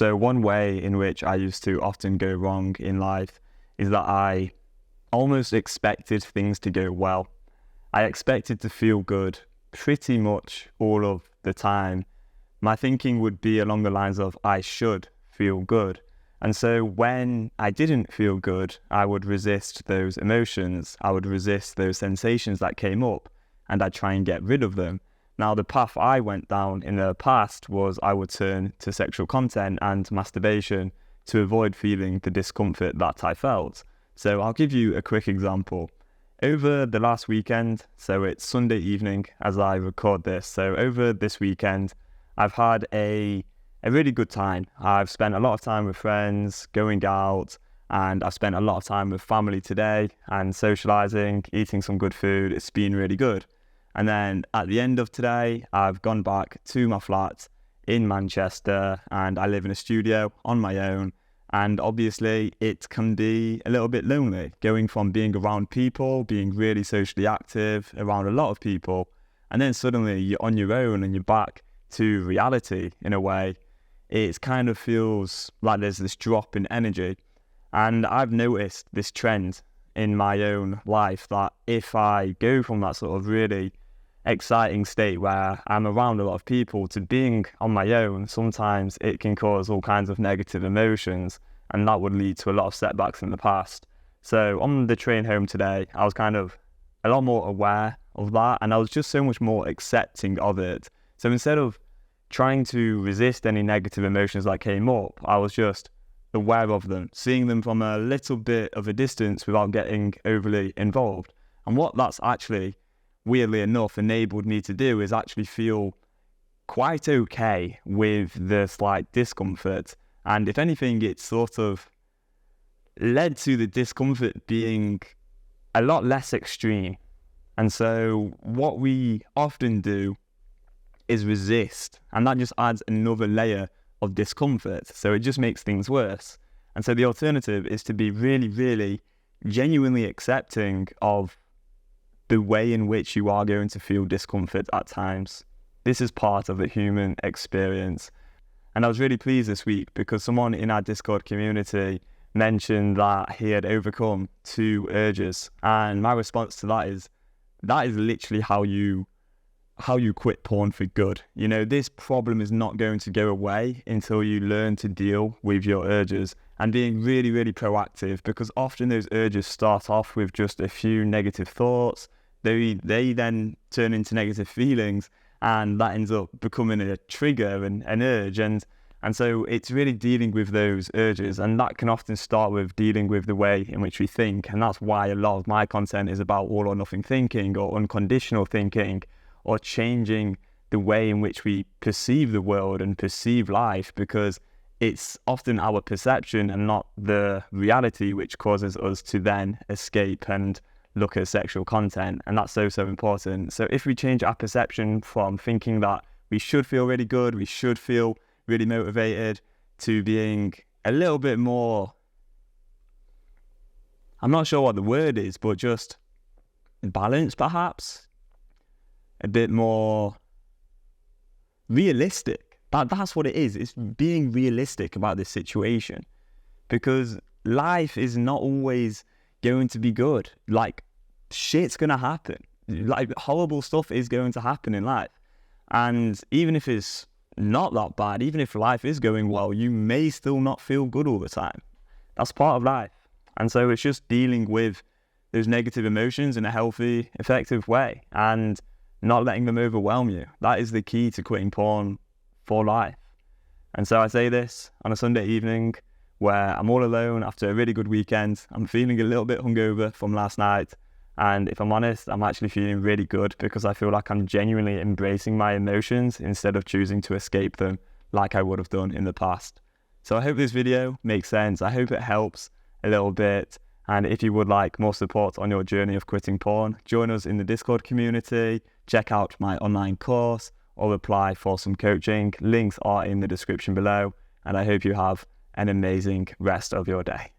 So one way in which I used to often go wrong in life is that I almost expected things to go well. I expected to feel good pretty much all of the time. My thinking would be along the lines of I should feel good. And so when I didn't feel good, I would resist those emotions. I would resist those sensations that came up, and I'd try and get rid of them. Now, the path I went down in the past was I would turn to sexual content and masturbation to avoid feeling the discomfort that I felt. So I'll give you a quick example. Over the last weekend, so it's Sunday evening as I record this, so over this weekend, I've had a really good time. I've spent a lot of time with friends, going out, and I've spent a lot of time with family today and socialising, eating some good food. It's been really good. And then at the end of today, I've gone back to my flat in Manchester, and I live in a studio on my own. And obviously it can be a little bit lonely going from being around people, being really socially active around a lot of people, and then suddenly you're on your own and you're back to reality in a way. It kind of feels like there's this drop in energy. And I've noticed this trend in my own life that if I go from that sort of really exciting state where I'm around a lot of people to being on my own, sometimes it can cause all kinds of negative emotions, and that would lead to a lot of setbacks in the past. So on the train home today, I was kind of a lot more aware of that, and I was just so much more accepting of it. So instead of trying to resist any negative emotions that came up, I was just aware of them, seeing them from a little bit of a distance without getting overly involved. And what that's actually, weirdly enough, enabled me to do is actually feel quite okay with the slight discomfort. And if anything, it sort of led to the discomfort being a lot less extreme. And so what we often do is resist, and that just adds another layer of discomfort. So it just makes things worse. And so the alternative is to be really, really genuinely accepting of the way in which you are going to feel discomfort at times. This is part of the human experience. And I was really pleased this week because someone in our Discord community mentioned that he had overcome 2 urges. And my response to that is literally how you quit porn for good. You know, this problem is not going to go away until you learn to deal with your urges and being really, really proactive, because often those urges start off with just a few negative thoughts. They then turn into negative feelings, and that ends up becoming a trigger and an urge. And so it's really dealing with those urges, and that can often start with dealing with the way in which we think. And that's why a lot of my content is about all or nothing thinking or unconditional thinking, or changing the way in which we perceive the world and perceive life, because it's often our perception and not the reality which causes us to then escape and look at sexual content. And that's so, so important. So if we change our perception from thinking that we should feel really good, we should feel really motivated, to being a little bit more, I'm not sure what the word is, but just balanced perhaps, a bit more realistic. That's what it is. It's being realistic about this situation, because life is not always going to be good. Like, shit's going to happen. Like, horrible stuff is going to happen in life. And even if it's not that bad, even if life is going well, you may still not feel good all the time. That's part of life. And so it's just dealing with those negative emotions in a healthy, effective way, and not letting them overwhelm you. That is the key to quitting porn for life. And so I say this on a Sunday evening where I'm all alone after a really good weekend. I'm feeling a little bit hungover from last night. And if I'm honest, I'm actually feeling really good, because I feel like I'm genuinely embracing my emotions instead of choosing to escape them like I would have done in the past. So I hope this video makes sense. I hope it helps a little bit. And if you would like more support on your journey of quitting porn, join us in the Discord community, check out my online course, or apply for some coaching. Links are in the description below. And I hope you have an amazing rest of your day.